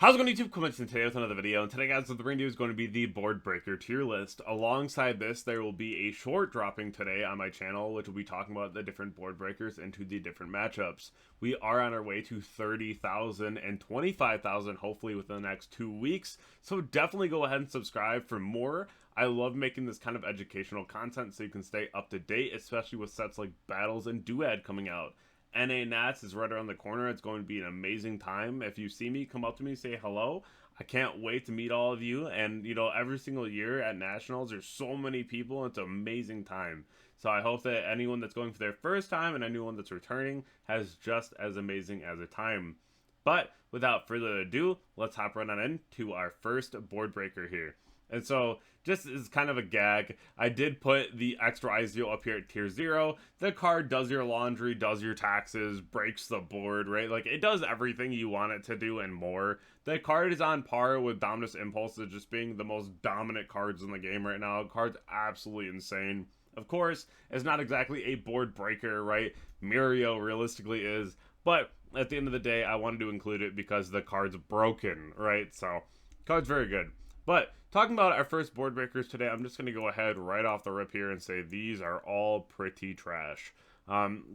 How's it going, YouTube? Coming in today with another video, and today, guys, what we're going to do is going to be the board breaker tier list. Alongside this, there will be a short dropping today on my channel, which will be talking about the different board breakers into the different matchups. We are on our way to 30,000 and 25,000, hopefully within the next 2 weeks, so definitely go ahead and subscribe for more. I love making this kind of educational content so you can stay up to date, especially with sets like Battles and Duad coming out. NA Nats is right around the corner. It's going to be an amazing time. If you see me, come up to me, say hello. I can't wait to meet all of you. And, you know, every single year at Nationals, there's so many people. It's an amazing time. So I hope that anyone that's going for their first time and anyone that's returning has just as amazing as a time. But without further ado, let's hop right on into our first board breaker here. And so, just as kind of a gag, I did put the extra ISO up here at tier 0. The card does your laundry, does your taxes, breaks the board, right? Like, it does everything you want it to do and more. The card is on par with Dominus Impulse as just being the most dominant cards in the game right now. The card's absolutely insane. Of course, it's not exactly a board breaker, right? Mirio realistically is, but at the end of the day, I wanted to include it because the card's broken, right? So, card's very good. But talking about our first board breakers today, I'm just going to go ahead right off the rip here and say these are all pretty trash.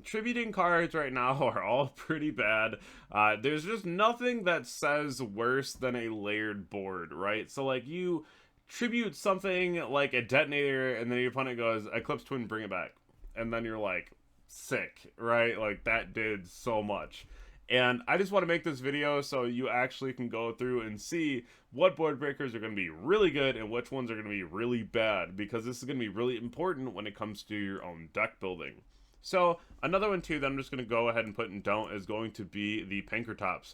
Tributing cards right now are all pretty bad. There's just nothing that says worse than a layered board, right? So like you tribute something like a detonator and then your opponent goes, Eclipse Twin, bring it back. And then you're like, sick, right? Like that did so much. And I just want to make this video so you actually can go through and see what board breakers are going to be really good and which ones are going to be really bad, because this is going to be really important when it comes to your own deck building. So another one too that I'm just going to go ahead and put in don't is going to be the Pankratops,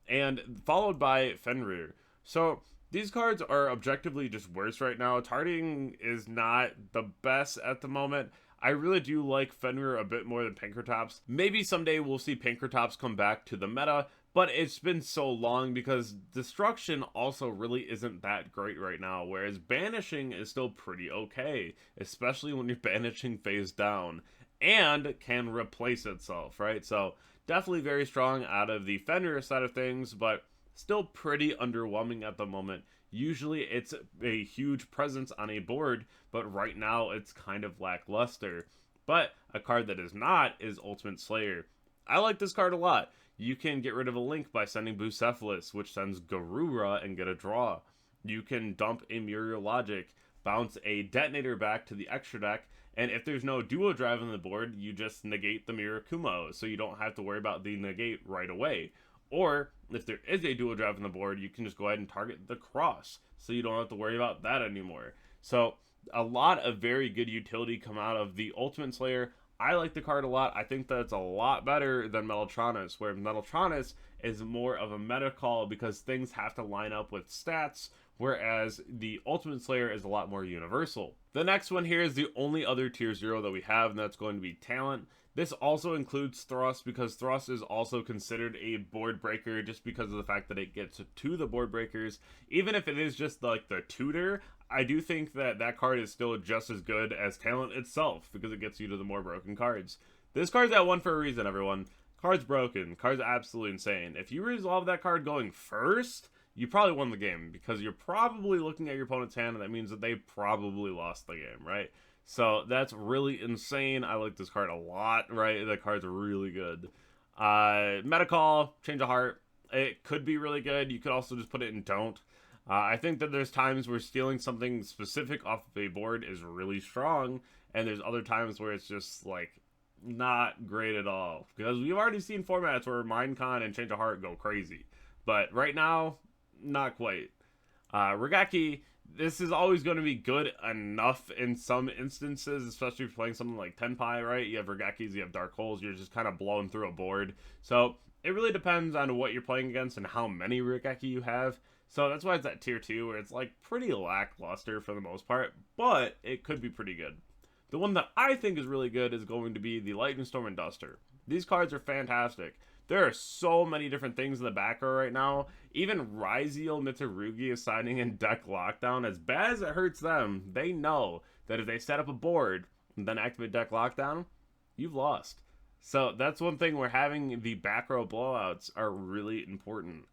and followed by Fenrir. So these cards are objectively just worse right now. Targeting is not the best at the moment. I really do like Fenrir a bit more than Pankratops. Maybe someday we'll see Pankratops come back to the meta, but it's been so long because Destruction also really isn't that great right now, whereas Banishing is still pretty okay, especially when you're banishing phase down, and can replace itself, right? So definitely very strong out of the Fenrir side of things, but still pretty underwhelming at the moment. Usually it's a huge presence on a board, but right now it's kind of lackluster. But a card that is not is Ultimate Slayer. I like this card a lot. You can get rid of a link by sending Bucephalus, which sends Garura and get a draw. You can dump a Muriel Logic, bounce a Detonator back to the extra deck, and if there's no duo drive on the board, you just negate the Mirakumo, so you don't have to worry about the negate right away. Or, if there is a dual drive on the board, you can just go ahead and target the cross, so you don't have to worry about that anymore. So, a lot of very good utility come out of the Ultimate Slayer. I like the card a lot. I think that it's a lot better than Metatronus, where Metatronus is more of a meta call because things have to line up with stats, whereas the Ultimate Slayer is a lot more universal. The next one here is the only other tier 0 that we have, and that's going to be Talent. This also includes Thrust, because Thrust is also considered a board breaker just because of the fact that it gets to the board breakers. Even if it is just like the tutor, I do think that that card is still just as good as Talent itself because it gets you to the more broken cards. This card's at 1 for a reason, everyone. Card's broken. Card's absolutely insane. If you resolve that card going first, you probably won the game because you're probably looking at your opponent's hand, and that means that they probably lost the game, right? So that's really insane. I like this card a lot, right? The card's really good. Metacall, Change of Heart. It could be really good. You could also just put it in don't. I think that there's times where stealing something specific off of a board is really strong, and there's other times where it's just like not great at all. Because we've already seen formats where Minecon and Change of Heart go crazy. But right now, not quite. Regaki, this is always going to be good enough in some instances, especially if you're playing something like Tenpai, right? You have Regakis, you have Dark Holes, you're just kind of blowing through a board. So it really depends on what you're playing against and how many Regaki you have. So that's why it's at tier 2, where it's like pretty lackluster for the most part, but it could be pretty good. The one that I think is really good is going to be the Lightning Storm and Duster. These cards are fantastic. There are so many different things in the back row right now. Even Ryziel Mitsurugi is signing in deck lockdown. As bad as it hurts them, they know that if they set up a board and then activate deck lockdown, you've lost. So that's one thing where having the back row blowouts are really important.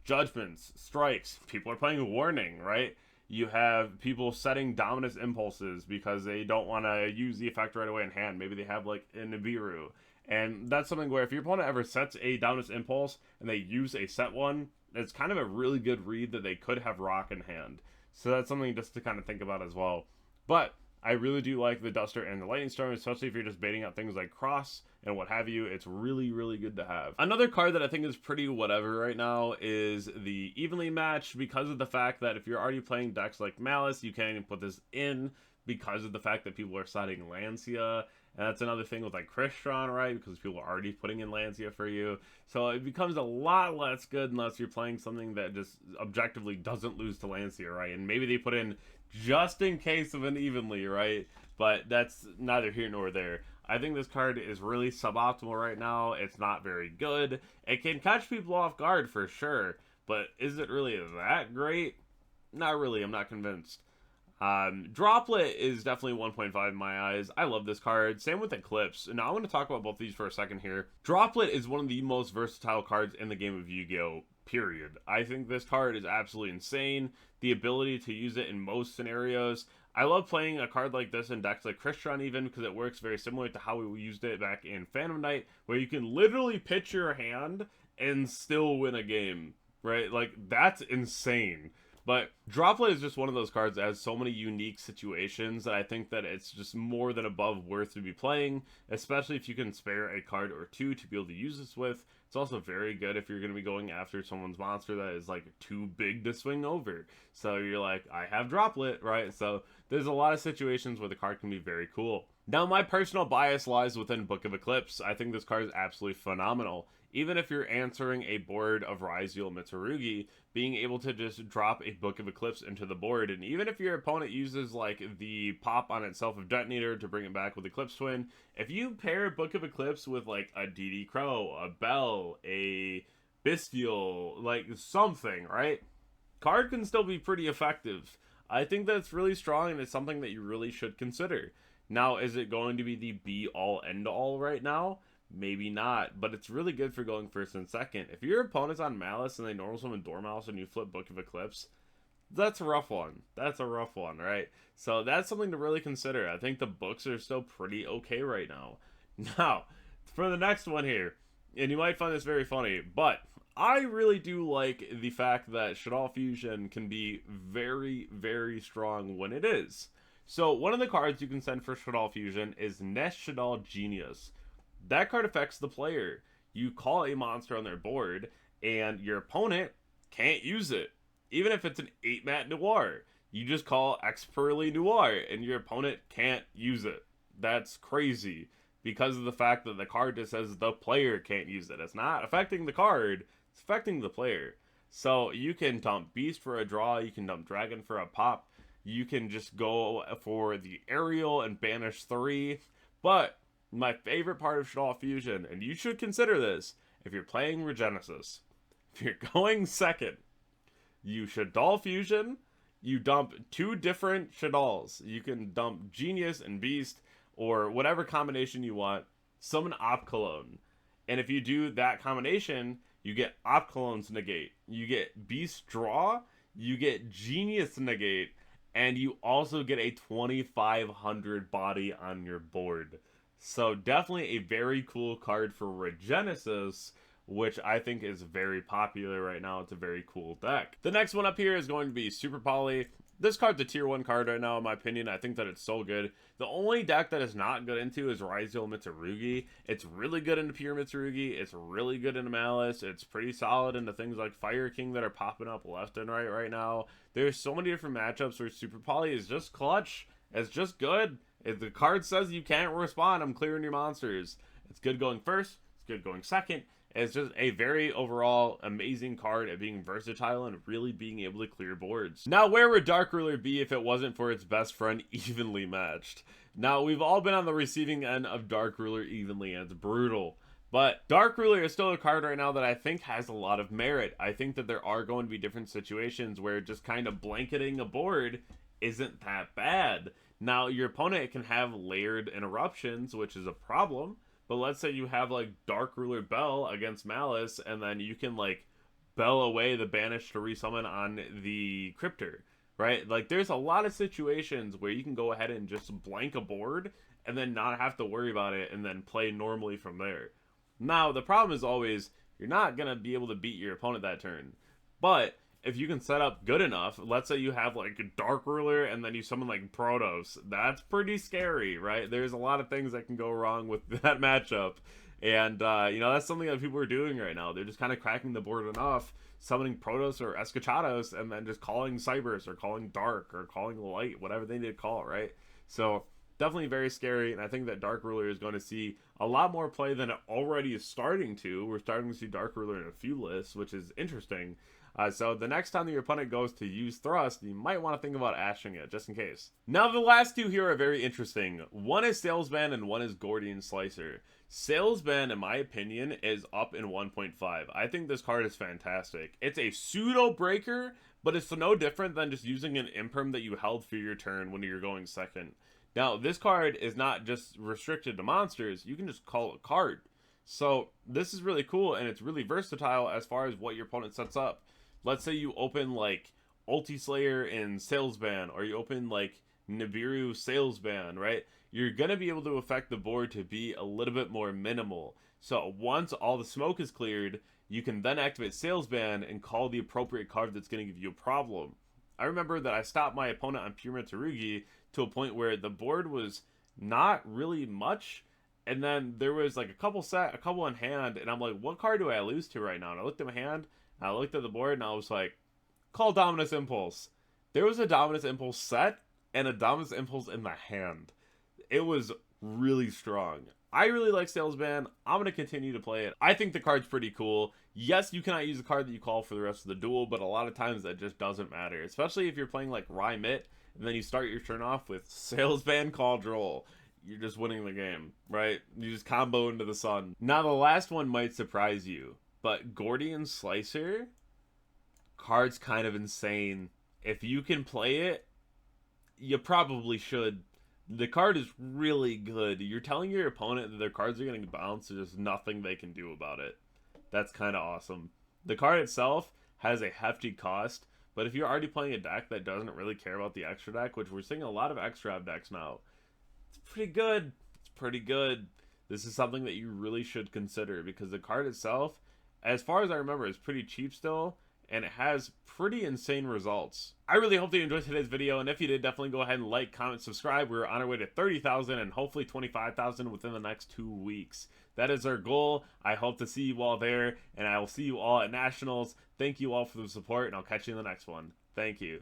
judgments, strikes. People are playing warning, right? You have people setting dominus impulses because they don't want to use the effect right away in hand. Maybe they have like a Nibiru. And that's something where if your opponent ever sets a dominus impulse and they use a set one, it's kind of a really good read that they could have rock in hand. So that's something just to kind of think about as well. But I really do like the Duster and the Lightning Storm, especially if you're just baiting out things like Cross and what have you. It's really, really good to have. Another card that I think is pretty whatever right now is the Evenly Match, because of the fact that if you're already playing decks like Malice, you can't even put this in because of the fact that people are siding Lancia. And that's another thing with like Crystron, right? Because people are already putting in Lancia for you. So it becomes a lot less good unless you're playing something that just objectively doesn't lose to Lancia, right? And maybe they put in just in case of an Evenly, right? But that's neither here nor there. I think this card is really suboptimal right now. It's not very good. It can catch people off guard for sure, but is it really that great? Not really. I'm not convinced. Droplet is definitely 1.5 in my eyes. I love this card. Same with Eclipse. Now I want to talk about both these for a second here. Droplet is one of the most versatile cards in the game of Yu-Gi-Oh! Period. I think this card is absolutely insane. The ability to use it in most scenarios. I love playing a card like this in decks like Crystron even, because it works very similar to how we used it back in Phantom Knight, where you can literally pitch your hand and still win a game, right? Like, that's insane. But Droplet is just one of those cards that has so many unique situations that I think that it's just more than above worth to be playing, especially if you can spare a card or two to be able to use this with. It's also very good if you're going to be going after someone's monster that is like too big to swing over. So you're like, I have Droplet, right? So there's a lot of situations where the card can be very cool. Now, my personal bias lies within Book of Eclipse. I think this card is absolutely phenomenal. Even if you're answering a board of Ryzeal Mitsurugi, being able to just drop a Book of Eclipse into the board, and even if your opponent uses like the pop on itself of Detonator to bring it back with Eclipse Twin, if you pair Book of Eclipse with like a DD Crow, a Bell, a Bestial, like something, right? Card can still be pretty effective. I think that's really strong, and it's something that you really should consider. Now, is it going to be the be-all, end-all right now? Maybe not, but it's really good for going first and second. If your opponent's on Malice and they normal summon Dormouse and you flip Book of Eclipse, that's a rough one. That's a rough one, right? So that's something to really consider. I think the books are still pretty okay right now. Now, for the next one here, and you might find this very funny, but I really do like the fact that Shaddoll Fusion can be very, very strong when it is. So one of the cards you can send for Shaddoll Fusion is Nest Shaddoll Genius. That card affects the player. You call a monster on their board, and your opponent can't use it. Even if it's an 8-mat Noir. You just call Expertly Noir, and your opponent can't use it. That's crazy. Because of the fact that the card just says the player can't use it. It's not affecting the card, it's affecting the player. So you can dump Beast for a draw, you can dump Dragon for a pop. You can just go for the Aerial and banish 3. But my favorite part of Shaddoll Fusion, and you should consider this, if you're playing Regenesis, if you're going second, you Shaddoll Fusion, you dump 2 different Shaddolls. You can dump Genius and Beast, or whatever combination you want, summon Opcologne. And if you do that combination, you get Opcologne's negate, you get Beast draw, you get Genius negate, and you also get a 2500 body on your board. So definitely a very cool card for Regenesis, which I think is very popular right now. It's a very cool deck. The next one up here is going to be Super Poly. This card's a tier 1 card right now, in my opinion. I think that it's so good. The only deck that is not good into is Ryzeal Mitsurugi. It's really good into Pure Mitsurugi. It's really good into Malice. It's pretty solid into things like Fire King that are popping up left and right now. There's so many different matchups where Super Poly is just clutch. It's just good. If the card says you can't respond, I'm clearing your monsters. It's good going first. It's good going second. It's just a very overall amazing card at being versatile and really being able to clear boards. Now, where would Dark Ruler be if it wasn't for its best friend Evenly Matched? Now, we've all been on the receiving end of Dark Ruler Evenly, and it's brutal. But Dark Ruler is still a card right now that I think has a lot of merit. I think that there are going to be different situations where just kind of blanketing a board isn't that bad. Now, your opponent can have layered interruptions, which is a problem. But let's say you have like Dark Ruler Bell against Malice, and then you can like bell away the banish to resummon on the Cryptor, right? Like, there's a lot of situations where you can go ahead and just blank a board and then not have to worry about it and then play normally from there. Now, the problem is always you're not going to be able to beat your opponent that turn. But if you can set up good enough, let's say you have like a Dark Ruler and then you summon like Protos, that's pretty scary, right? There's a lot of things that can go wrong with that matchup. And, you know, that's something that people are doing right now. They're just kind of cracking the board enough, summoning Protos or Escachados, and then just calling Cybers or calling Dark or calling Light, whatever they need to call, right? So, definitely very scary, and I think that Dark Ruler is going to see a lot more play than it already is starting to. We're starting to see Dark Ruler in a few lists, which is interesting. So the next time that your opponent goes to use Thrust, you might want to think about ashing it, just in case. Now, the last two here are very interesting. One is Salesman and one is Gordian Slicer. Salesman, in my opinion, is up in 1.5. I think this card is fantastic. It's a pseudo-breaker, but it's no different than just using an Imperium that you held for your turn when you're going second. Now, this card is not just restricted to monsters. You can just call a card. So, this is really cool, and it's really versatile as far as what your opponent sets up. Let's say you open, like, Ulti Slayer in Salesman, or you open, like, Nibiru Salesman, right? You're going to be able to affect the board to be a little bit more minimal. So, once all the smoke is cleared, you can then activate Salesman and call the appropriate card that's going to give you a problem. I remember that I stopped my opponent on Pure Mitsurugi to a point where the board was not really much, and then there was like a couple in hand, and I'm like, what card do I lose to right now? And I looked at my hand, and I looked at the board, and I was like, call Dominus Impulse. There was a Dominus Impulse set and a Dominus Impulse in the hand. It was really strong. I really like Salesman. I'm going to continue to play it. I think the card's pretty cool. Yes, you cannot use the card that you call for the rest of the duel, but a lot of times that just doesn't matter. Especially if you're playing like Rye Mitt, and then you start your turn off with Salesman Call Droll. You're just winning the game, right? You just combo into the sun. Now, the last one might surprise you, but Gordian Slicer, card's kind of insane. If you can play it, you probably should. The card is really good. You're telling your opponent that their cards are getting bounced, so there's nothing they can do about it. That's kind of awesome. The card itself has a hefty cost, but if you're already playing a deck that doesn't really care about the extra deck, which we're seeing a lot of extra decks now, it's pretty good. It's pretty good. This is something that you really should consider, because the card itself, as far as I remember, is pretty cheap still, and it has pretty insane results. I really hope that you enjoyed today's video, and if you did, definitely go ahead and like, comment, subscribe. We're on our way to 30,000 and hopefully 25,000 within the next 2 weeks. That is our goal. I hope to see you all there, and I will see you all at Nationals. Thank you all for the support, and I'll catch you in the next one. Thank you.